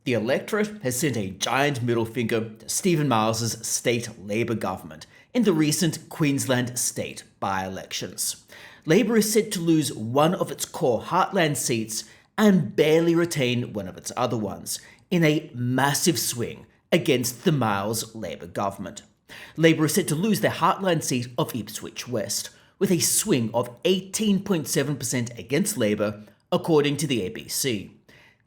the electorate has sent a giant middle finger to Steven Miles' state Labour government in the recent Queensland state by-elections. Labour is set to lose one of its core heartland seats and barely retain one of its other ones, in a massive swing against the Miles Labour government. Labour is set to lose their heartland seat of Ipswich West, with a swing of 18.7% against Labour, according to the ABC.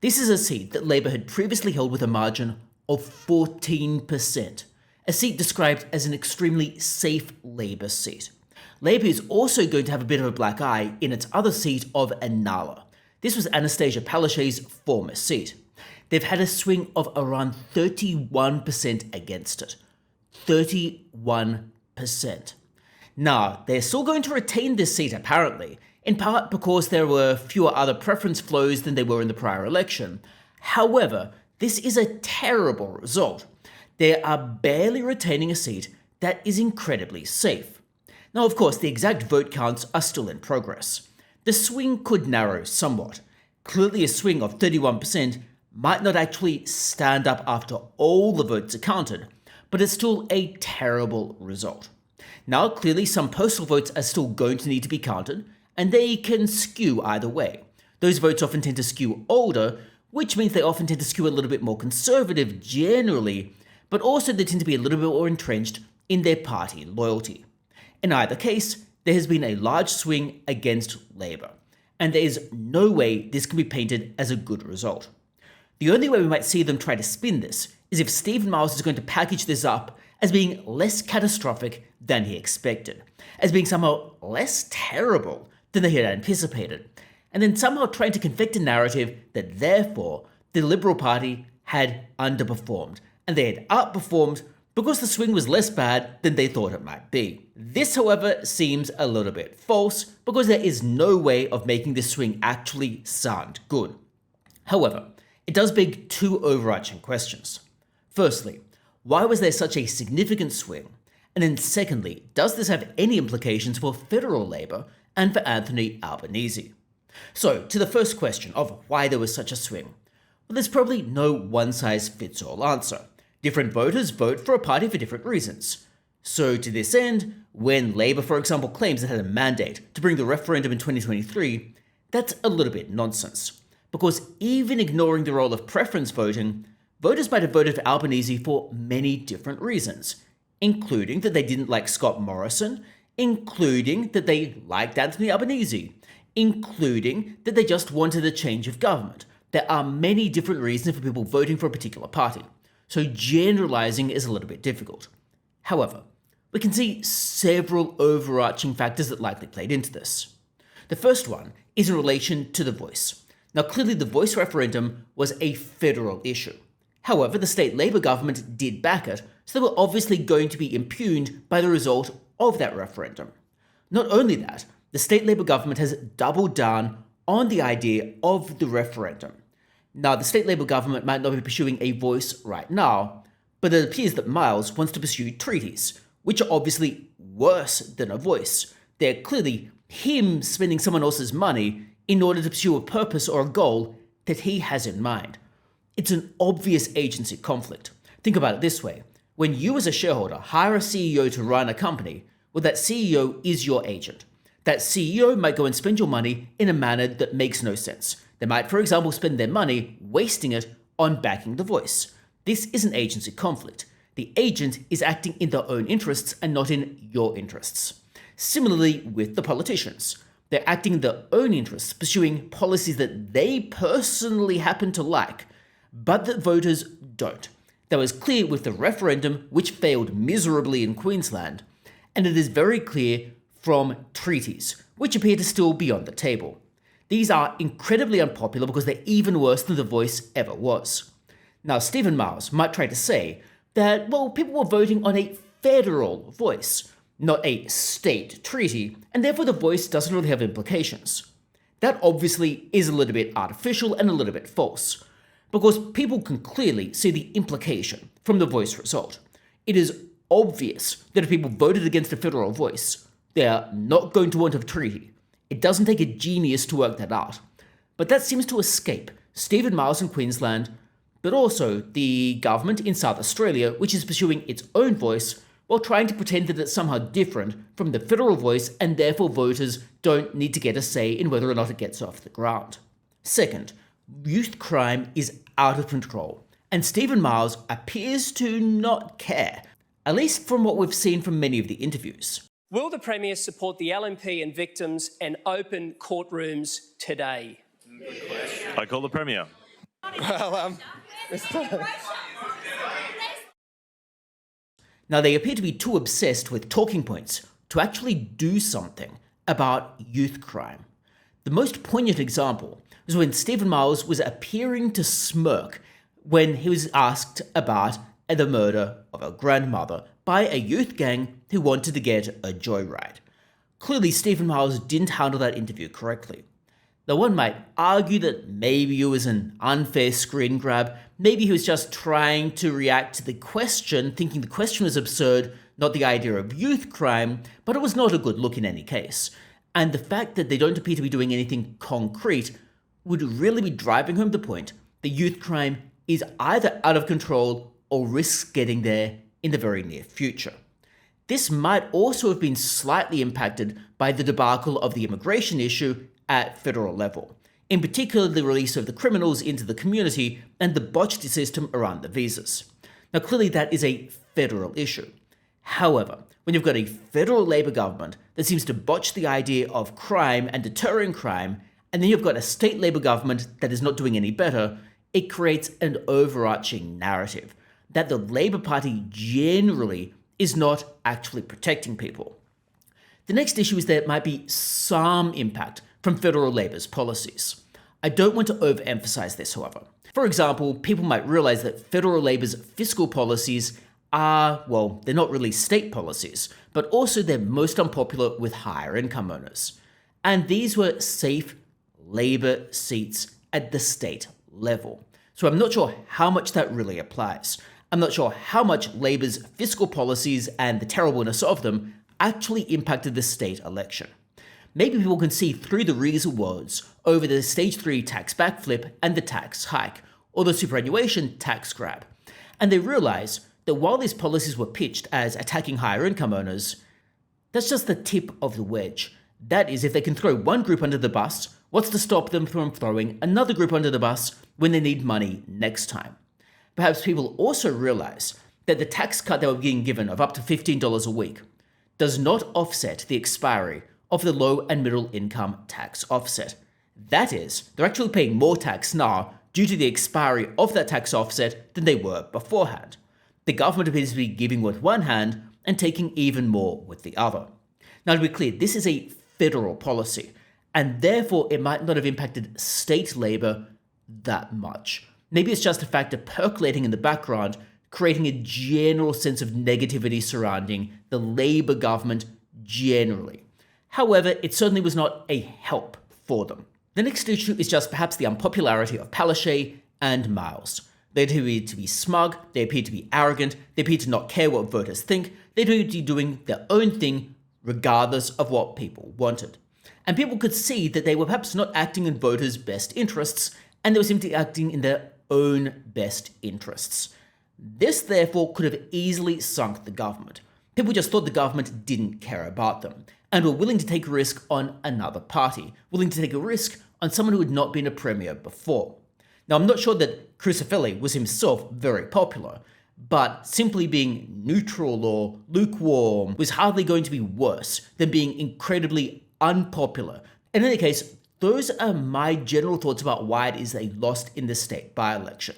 This is a seat that Labour had previously held with a margin of 14%, a seat described as an extremely safe Labour seat. Labour is also going to have a bit of a black eye in its other seat of Anala. This was Anastasia Palaszczuk's former seat. They've had a swing of around 31% against it. 31%. Now, they're still going to retain this seat apparently, in part because there were fewer other preference flows than there were in the prior election. However, this is a terrible result. They are barely retaining a seat that is incredibly safe. Now, of course, the exact vote counts are still in progress. The swing could narrow somewhat. Clearly, a swing of 31% might not actually stand up after all the votes are counted, but it's still a terrible result. Now, clearly, some postal votes are still going to need to be counted, and they can skew either way. Those votes often tend to skew older, which means they often tend to skew a little bit more conservative generally, but also they tend to be a little bit more entrenched in their party loyalty. In either case, there has been a large swing against Labour, and there is no way this can be painted as a good result. The only way we might see them try to spin this is if Steven Miles is going to package this up as being less catastrophic than he expected, as being somehow less terrible than they had anticipated, and then somehow trying to confect a narrative that therefore the Liberal Party had underperformed, and they had outperformed because the swing was less bad than they thought it might be. This, however, seems a little bit false because there is no way of making this swing actually sound good. However, it does beg two overarching questions. Firstly, why was there such a significant swing? And then secondly, does this have any implications for federal Labour and for Anthony Albanese? So, to the first question of why there was such a swing, well, there's probably no one-size-fits-all answer. Different voters vote for a party for different reasons. So to this end, when Labour, for example, claims it had a mandate to bring the referendum in 2023, that's a little bit nonsense. Because even ignoring the role of preference voting, voters might have voted for Albanese for many different reasons, including that they didn't like Scott Morrison, including that they liked Anthony Albanese, including that they just wanted a change of government. There are many different reasons for people voting for a particular party, so generalizing is a little bit difficult. However, we can see several overarching factors that likely played into this. The first one is in relation to the voice. Now, clearly the voice referendum was a federal issue. However, the state Labour government did back it, so they were obviously going to be impugned by the result of that referendum. Not only that, the state Labour government has doubled down on the idea of the referendum. Now, the state Labour government might not be pursuing a voice right now, but it appears that Miles wants to pursue treaties, which are obviously worse than a voice. They're clearly him spending someone else's money in order to pursue a purpose or a goal that he has in mind. It's an obvious agency conflict. Think about it this way. When you as a shareholder hire a CEO to run a company, well, that CEO is your agent. That CEO might go and spend your money in a manner that makes no sense. They might, for example, spend their money wasting it on backing the voice. This is an agency conflict. The agent is acting in their own interests and not in your interests. Similarly with the politicians. They're acting in their own interests, pursuing policies that they personally happen to like, but that voters don't. That was clear with the referendum, which failed miserably in Queensland, and it is very clear from treaties, which appear to still be on the table. These are incredibly unpopular because they're even worse than the voice ever was. Now, Steven Miles might try to say that, well, people were voting on a federal voice, not a state treaty, and therefore the voice doesn't really have implications. That obviously is a little bit artificial and a little bit false, because people can clearly see the implication from the voice result. It is obvious that if people voted against a federal voice, they are not going to want a treaty. It doesn't take a genius to work that out. But that seems to escape Steven Miles in Queensland, but also the government in South Australia, which is pursuing its own voice while trying to pretend that it's somehow different from the federal voice and therefore voters don't need to get a say in whether or not it gets off the ground. Second, youth crime is out of control, and Steven Miles appears to not care, at least from what we've seen from many of the interviews. Will the Premier support the LNP and victims and open courtrooms today? I call the Premier. Well, Now, they appear to be too obsessed with talking points to actually do something about youth crime. The most poignant example was when Steven Miles was appearing to smirk when he was asked about the murder of a grandmother by a youth gang who wanted to get a joyride. Clearly, Steven Miles didn't handle that interview correctly. Now, one might argue that maybe it was an unfair screen grab, maybe he was just trying to react to the question, thinking the question was absurd, not the idea of youth crime, but it was not a good look in any case. And the fact that they don't appear to be doing anything concrete would really be driving home the point that youth crime is either out of control or risks getting there in the very near future. This might also have been slightly impacted by the debacle of the immigration issue at federal level, in particular the release of the criminals into the community and the botched system around the visas. Now, clearly that is a federal issue. However, when you've got a federal Labor government that seems to botch the idea of crime and deterring crime, and then you've got a state Labor government that is not doing any better, it creates an overarching narrative that the Labor Party generally is not actually protecting people. The next issue is there might be some impact from federal Labor's policies. I don't want to overemphasize this, however. For example, people might realize that federal Labor's fiscal policies are, well, they're not really state policies, but also they're most unpopular with higher income earners. And these were safe Labor seats at the state level. So I'm not sure how much that really applies. I'm not sure how much Labor's fiscal policies and the terribleness of them actually impacted the state election. Maybe people can see through the rewards over the Stage 3 tax backflip and the tax hike, or the superannuation tax grab. And they realize that while these policies were pitched as attacking higher income earners, that's just the tip of the wedge. That is, if they can throw one group under the bus, what's to stop them from throwing another group under the bus when they need money next time? Perhaps people also realize that the tax cut they were being given of up to $15 a week does not offset the expiry of the low and middle income tax offset. That is, they're actually paying more tax now due to the expiry of that tax offset than they were beforehand. The government appears to be giving with one hand and taking even more with the other. Now, to be clear, this is a federal policy, and therefore it might not have impacted state Labor that much. Maybe it's just a factor percolating in the background, creating a general sense of negativity surrounding the Labor government generally. However, it certainly was not a help for them. The next issue is just perhaps the unpopularity of Palaszczuk and Miles. They appear to be smug, they appear to be arrogant, they appear to not care what voters think, they appear to be doing their own thing regardless of what people wanted. And people could see that they were perhaps not acting in voters' best interests, and they were simply acting in their own best interests. This, therefore, could have easily sunk the government. People just thought the government didn't care about them, and were willing to take a risk on another party, willing to take a risk on someone who had not been a premier before. Now, I'm not sure that Crucifili was himself very popular, but simply being neutral or lukewarm was hardly going to be worse than being incredibly unpopular. In any case, those are my general thoughts about why it is they lost in the state by-election.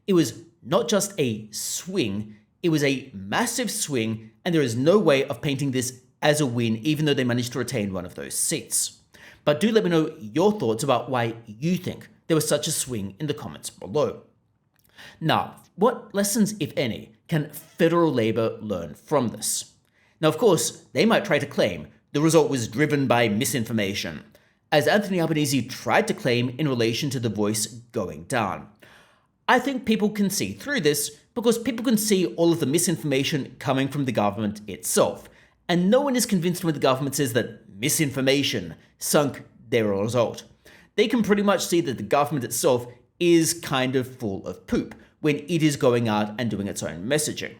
It was not just a swing, it was a massive swing, and there is no way of painting this as a win, even though they managed to retain one of those seats. But do let me know your thoughts about why you think there was such a swing in the comments below. Now, what lessons, if any, can federal Labor learn from this? Now, of course, they might try to claim the result was driven by misinformation, as Anthony Albanese tried to claim in relation to the voice going down. I think people can see through this because people can see all of the misinformation coming from the government itself, and no one is convinced when the government says that misinformation sunk their result. They can pretty much see that the government itself is kind of full of poop, when it is going out and doing its own messaging.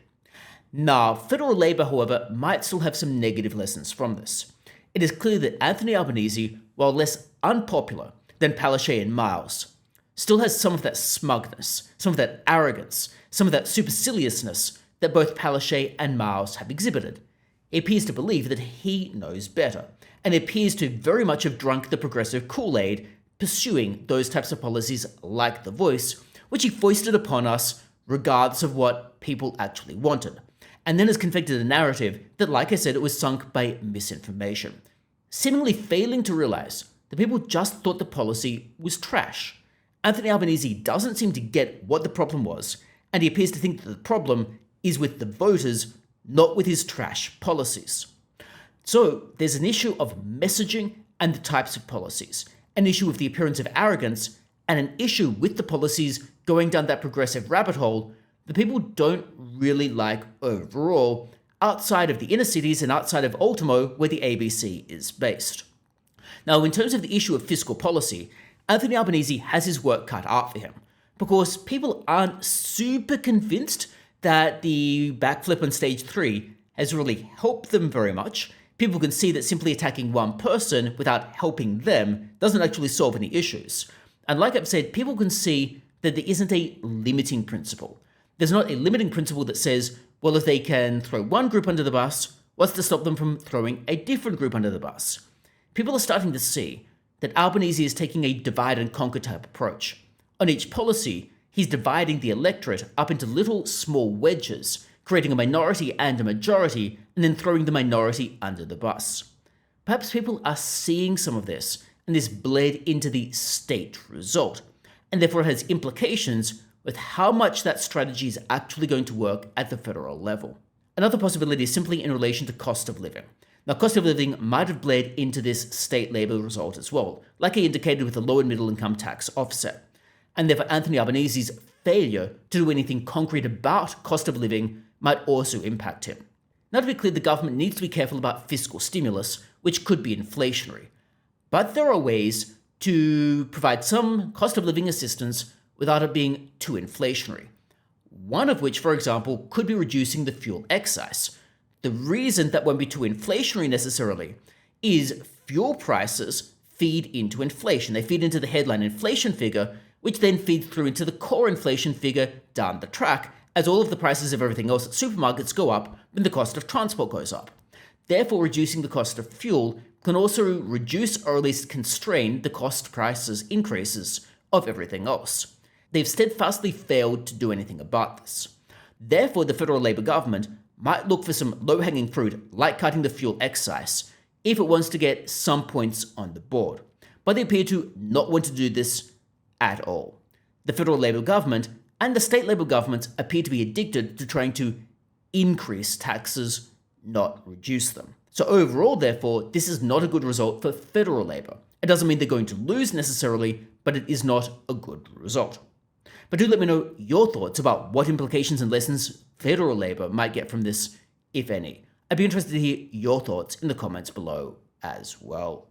Now, federal Labour, however, might still have some negative lessons from this. It is clear that Anthony Albanese, while less unpopular than Palaszczuk and Miles, still has some of that smugness, some of that arrogance, some of that superciliousness that both Palaszczuk and Miles have exhibited. He appears to believe that he knows better, and appears to very much have drunk the progressive Kool-Aid, pursuing those types of policies like The Voice, which he foisted upon us regardless of what people actually wanted, and then has confected a narrative that, like I said, it was sunk by misinformation, seemingly failing to realize that people just thought the policy was trash. Anthony Albanese doesn't seem to get what the problem was, and he appears to think that the problem is with the voters, not with his trash policies. So there's an issue of messaging and the types of policies, an issue with the appearance of arrogance, and an issue with the policies going down that progressive rabbit hole that people don't really like overall, outside of the inner cities and outside of Ultimo, where the ABC is based. Now, in terms of the issue of fiscal policy, Anthony Albanese has his work cut out for him, because people aren't super convinced that the backflip on stage 3 has really helped them very much. People can see that simply attacking one person without helping them doesn't actually solve any issues. And like I've said, people can see that there isn't a limiting principle. There's not a limiting principle that says, well, if they can throw one group under the bus, what's to stop them from throwing a different group under the bus? People are starting to see that Albanese is taking a divide and conquer type approach. On each policy, he's dividing the electorate up into little small wedges, creating a minority and a majority, and then throwing the minority under the bus. Perhaps people are seeing some of this, and this bled into the state result, and therefore has implications with how much that strategy is actually going to work at the federal level. Another possibility is simply in relation to cost of living. Now, cost of living might have bled into this state Labour result as well, like I indicated with the low and middle income tax offset. And therefore, Anthony Albanese's failure to do anything concrete about cost of living might also impact him. Now, to be clear, the government needs to be careful about fiscal stimulus, which could be inflationary. But there are ways to provide some cost of living assistance without it being too inflationary. One of which, for example, could be reducing the fuel excise. The reason that won't be too inflationary necessarily is fuel prices feed into inflation. They feed into the headline inflation figure, which then feeds through into the core inflation figure down the track, as all of the prices of everything else at supermarkets go up when the cost of transport goes up. Therefore, reducing the cost of fuel can also reduce or at least constrain the cost prices increases of everything else. They've steadfastly failed to do anything about this. Therefore, the federal Labour government might look for some low-hanging fruit, like cutting the fuel excise, if it wants to get some points on the board. But they appear to not want to do this at all. The federal Labour government and the state Labour governments appear to be addicted to trying to increase taxes, not reduce them. So overall, therefore, this is not a good result for federal Labour. It doesn't mean they're going to lose necessarily, but it is not a good result. But do let me know your thoughts about what implications and lessons federal Labour might get from this, if any. I'd be interested to hear your thoughts in the comments below as well.